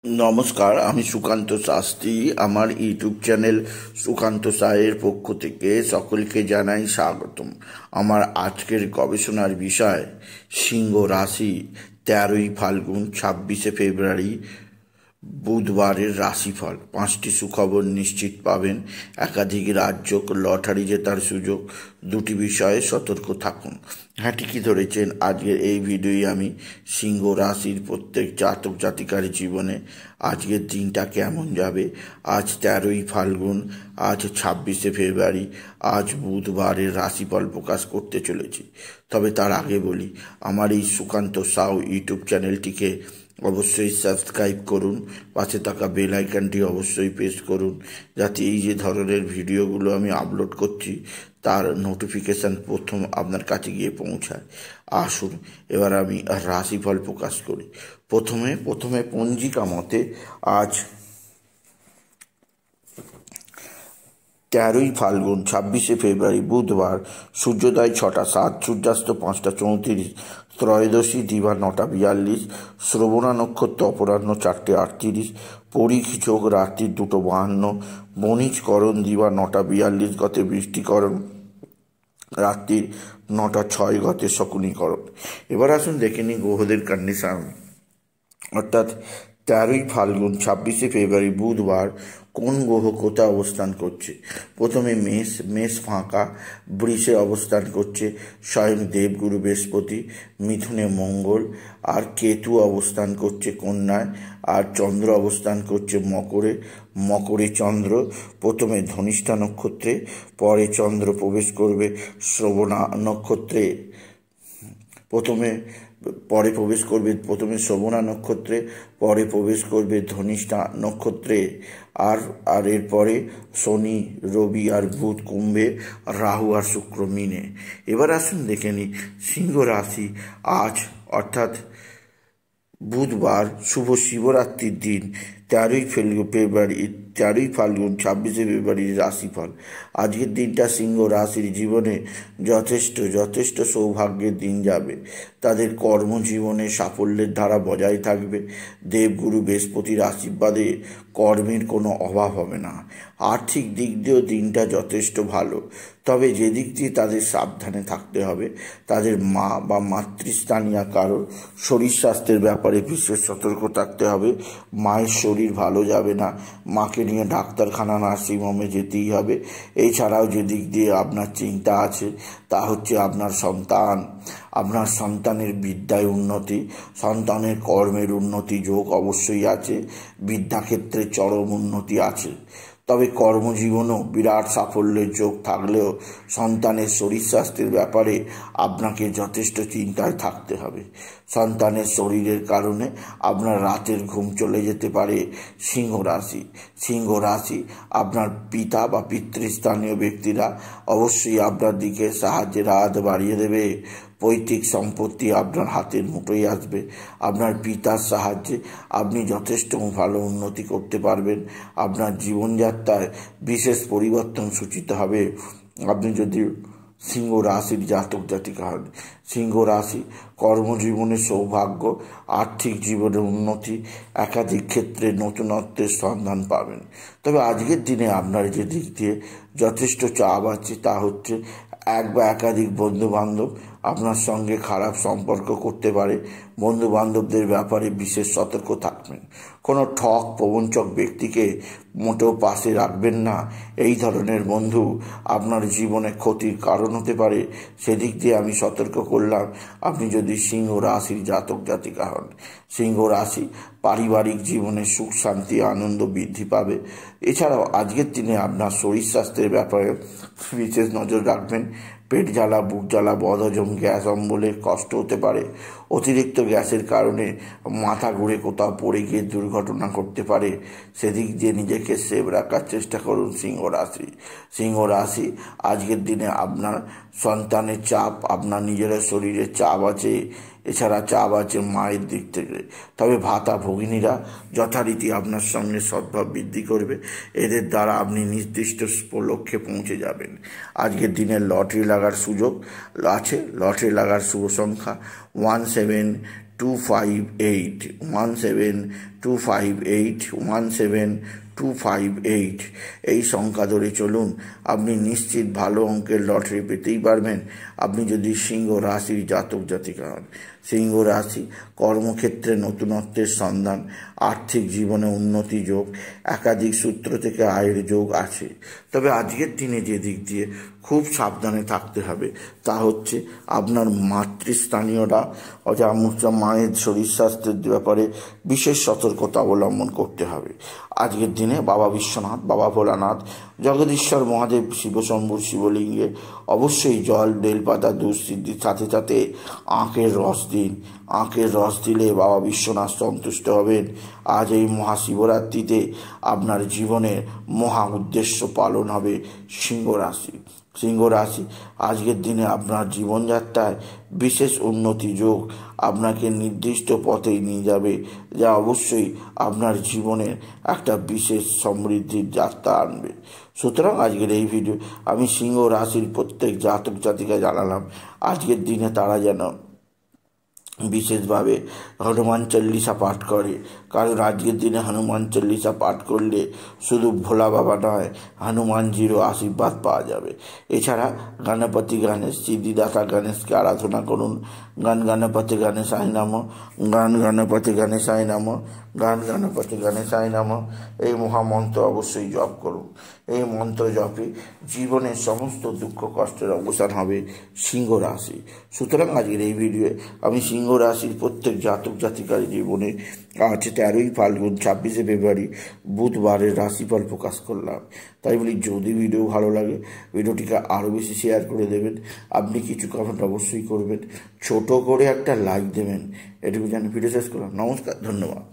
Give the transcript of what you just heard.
নমস্কার, আমি সুকান্ত শাস্ত্রী। আমার ইউটিউব চ্যানেল সুকান্ত সায়ের পক্ষ থেকে সকলকে জানাই স্বাগতম। আমার আজকের গবেষণার বিষয় সিংহ রাশি, 13ই ফাল্গুন 26শে ফেব্রুয়ারি বুধবারের রাশিফল। 5টি সুখবর নিশ্চিত পাবেন, একাধিক রাজ্য, লটারি জেতার সুযোগ। 2টি বিষয়ে সতর্ক থাকুন। হ্যাঁ, ঠিকই ধরেছেন। আজকের এই ভিডিওয় আমি সিংহ রাশির প্রত্যেক জাতক জাতিকার জীবনে আজকের দিনটা কেমন যাবে, আজ 13ই ফাল্গুন, আজ 26শে ফেব্রুয়ারি, আজ বুধবারের রাশিফল প্রকাশ করতে চলেছি। তবে তার আগে বলি, আমার এই সুকান্ত সাউ ইউটিউব চ্যানেলটিকে অবশ্যই সাবস্ক্রাইব করুন, পাশে থাকা বেল আইকনটি অবশ্যই প্রেস করুন, যাতে এই যে ধরনের ভিডিওগুলো আমি আপলোড করছি তার নোটিফিকেশান প্রথম আপনার কাছে গিয়ে পৌঁছায়। আসুন এবার আমি রাশিফল প্রকাশ করি। প্রথমে পঞ্জিকা মতে আজ 13ই ফাল্গুন 26শে ফেব্রুয়ারি বুধবার, সূর্যোদয় 6টা 7, সূর্যাস্ত 5টা 34, ত্রয়োদশী দিবা 9টা 42, শ্রবণা নক্ষত্র অপরাহ্ন 4টে 38, পরিখ যোগ রাত্রি 2টো 52, বণিজকরণ দিবা 9টা 42 গতে বৃষ্টিকরণ রাত্রি 9টা 6 গতে শকুনীকরণ। এবার আসুন দেখে নিই গ্রহদের কন্ডিশন। অর্থাৎ 13ই ফাল্গুন 26শে ফেব্রুয়ারি বুধবার কোন গ্রহ কোথায় অবস্থান করছে। প্রথমে মেষ ফাঁকা, বৃষে অবস্থান করছে স্বয়ং দেবগুরু বৃহস্পতি, মিথুনে মঙ্গল, আর কেতু অবস্থান করছে কন্যায়, আর চন্দ্র অবস্থান করছে মকরে চন্দ্র প্রথমে ধনিষ্ঠা নক্ষত্রে, পরে চন্দ্র প্রবেশ করবে শ্রবণা নক্ষত্রে। প্রথমে শ্রবণা নক্ষত্রে, পরে প্রবেশ করবে ধনিষ্ঠা নক্ষত্রে, আর এরপরে শনি, রবি আর বুধ কুম্ভে, রাহু আর শুক্র মিনে। এবার আসুন দেখে নিই সিংহ রাশি। আজ অর্থাৎ বুধবার শুভ শিবরাত্রির দিন, 13ই ফাল্গুন 26শে ফেব্রুয়ারির রাশিফল। আজকের দিনটা সিংহ রাশির জীবনে যথেষ্ট সৌভাগ্যের দিন যাবে। তাদের কর্মজীবনে সাফল্যের ধারা বজায় থাকবে। দেবগুরু বৃহস্পতির আশীর্বাদে কর্মের কোনো অভাব হবে না। আর্থিক দিক দিয়েও দিনটা যথেষ্ট ভালো, তবে যে দিক দিয়ে তাদের সাবধানে থাকতে হবে, তাদের মা বা মাতৃস্থানীয় কারোর শরীর স্বাস্থ্যের ব্যাপারে বিশেষ সতর্ক থাকতে হবে। মায়ের শরীর ভালো যাবে না, মাকে নিয়ে ডাক্তারখানা নার্সিংহোমে যেতেই হবে। এছাড়াও যে দিক দিয়ে আপনার চিন্তা আছে তা হচ্ছে আপনার সন্তানের বিদ্যায় উন্নতি, সন্তানের কর্মের উন্নতি যোগ অবশ্যই আছে, বিদ্যাক্ষেত্রে চরম উন্নতি আছে। তবে কর্মজীবনেও বিরাট সাফল্যের যোগ থাকলেও সন্তানের শরীর স্বাস্থ্যের ব্যাপারে আপনাকে যথেষ্ট চিন্তায় থাকতে হবে। সন্তানের শরীরের কারণে আপনার রাতের ঘুম চলে যেতে পারে। সিংহ রাশি আপনার পিতা বা পিতৃস্থানীয় ব্যক্তিরা অবশ্যই আপনার দিকে সাহায্যের হাত বাড়িয়ে দেবে। পৈতৃক সম্পত্তি আপনার হাতের মুঠোয় আসবে। আপনার পিতার সাহায্যে আপনি যথেষ্ট ভালো উন্নতি করতে পারবেন। আপনার জীবনযাত্রায় বিশেষ পরিবর্তন সূচিত হবে। আপনি যদি সিংহ রাশির জাতক জাতিকা হন, সিংহ রাশি কর্মজীবনে সৌভাগ্য, আর্থিক জীবনে উন্নতি, একাধিক ক্ষেত্রে নতুনত্বের সন্ধান পাবেন। তবে আজকের দিনে আপনার যে দিক দিয়ে যথেষ্ট চাপ আছে তা হচ্ছে এক বা একাধিক বন্ধুবান্ধব আপনার সঙ্গে খারাপ সম্পর্ক করতে পারে। বন্ধুবান্ধবদের ব্যাপারে বিশেষ সতর্ক থাকবেন। কোনো ঠক প্রবঞ্চক ব্যক্তিকে মোটেও পাশে রাখবেন না। এই ধরনের বন্ধু আপনার জীবনে ক্ষতির কারণ হতে পারে, সেদিক দিয়ে আমি সতর্ক করলাম। আপনি যদি সিংহ রাশির জাতক জাতিকা হন, সিংহ রাশি পারিবারিক জীবনে সুখ শান্তি আনন্দ বৃদ্ধি পাবে। এছাড়াও আজকের দিনে আপনার শরীর স্বাস্থ্যের ব্যাপারে বিশেষ নজর রাখবেন। পেট জ্বালা, বুক জ্বালা, বদহজম, গ্যাস অম্বলের কষ্ট হতে পারে। অতিরিক্ত গ্যাসের কারণে মাথা ঘুরে কোথাও পড়ে গিয়ে দুর্ঘটনা ঘটতে পারে, সেদিক দিয়ে নিজেকে সেভ রাখার চেষ্টা করুন। সিংহ রাশি আজকের দিনে আপনার সন্তানের চাপ, আপনার নিজের শরীরের চাপ আছে, এছাড়া চাপ আছে মায়ের দিক থেকে। তবে ভাতা ভগিনীরা যথারীতি আপনার সঙ্গে সদ্ভাব বৃদ্ধি করবে। এদের দ্বারা আপনি নির্দিষ্ট লক্ষ্যে পৌঁছে যাবেন। আজকের দিনে লটারি লাগার সুযোগ আছে। লটারি লাগার শুভ সংখ্যা 17, 1725817258 এই সংখ্যা ধরে চলুন, আপনি নিশ্চিত ভালো অঙ্কের লটারি পেতেই পারবেন আপনি যদি সিংহ রাশির জাতক জাতিকা হন। সিংহ রাশি কর্মক্ষেত্রে নতুনত্বের সন্ধান, আর্থিক জীবনে উন্নতি যোগ, একাধিক সূত্র থেকে আয়ের যোগ আছে। তবে আজকের দিনে যে দিক দিয়ে খুব সাবধানে থাকতে হবে তা হচ্ছে আপনার মাতৃস্থানীয়রা অর্থাৎ মায়ের শরীর স্বাস্থ্যের ব্যাপারে বিশেষ সতর্কতা অবলম্বন করতে হবে। আজকের দিনে বাবা বিশ্বনাথ, বাবা ভোলানাথ, জগদীশ্বর মহাদেব, শিবশম্ভুর শিবলিঙ্গে অবশ্যই জল, বেলপাতা, দুঃসিদ্ধির সাথে সাথে আখের রস দিন। আখের রস দিলে বাবা বিশ্বনাথ সন্তুষ্ট হবেন। আজ এই মহাশিবরাত্রিতে আপনার জীবনের মহা উদ্দেশ্য পালন হবে সিংহ রাশি। সিংহ রাশি আজকের দিনে আপনার জীবনযাত্রায় বিশেষ উন্নতি যোগ আপনাকে নির্দিষ্ট পথেই নিয়ে যাবে, যা অবশ্যই আপনার জীবনের একটা বিশেষ সমৃদ্ধির যাত্রা আনবে। সুতরাং আজকের এই ভিডিও আমি সিংহ রাশির প্রত্যেক জাতক জাতিকা জানালাম আজকের দিনে তারা যেন বিশেষভাবে হনুমান চল্লিশা পাঠ করে, কারণ আজকের দিনে হনুমান চল্লিশা পাঠ করলে শুধু ভোলা বাবা নয়, হনুমানজিরও আশীর্বাদ পাওয়া যাবে। এছাড়া গণপতি গণেশ, সিদ্ধিদাতা গণেশকে আরাধনা করুন। গান গণপতি গণেশায় নমঃ, গান গণপতি গণেশায় নমঃ, গান গণপতি গণেশায় নমঃ এই মহামন্ত্র অবশ্যই জপ করুন। এই মন্ত্র জপে জীবনের সমস্ত দুঃখ কষ্টের অবসান হবে সিংহ রাশি। সুতরাং আজকের এই ভিডিওয়ে আমি সিংহ রাশির প্রত্যেক জাতক জাতিকার জীবনে আজ 13ই ফাল্গুন 26শে ফেব্রুয়ারি বুধবারের রাশিফল প্রকাশ করলাম। তাই বলি যদি ভিডিও ভালো লাগে ভিডিওটিকে আরও বেশি শেয়ার করে দেবেন। আপনি কিছু কমেন্ট অবশ্যই করবেন, ছোট করে একটা লাইক দেবেন। এটুকু জানি ভিডিও শেষ করলাম। নমস্কার, ধন্যবাদ।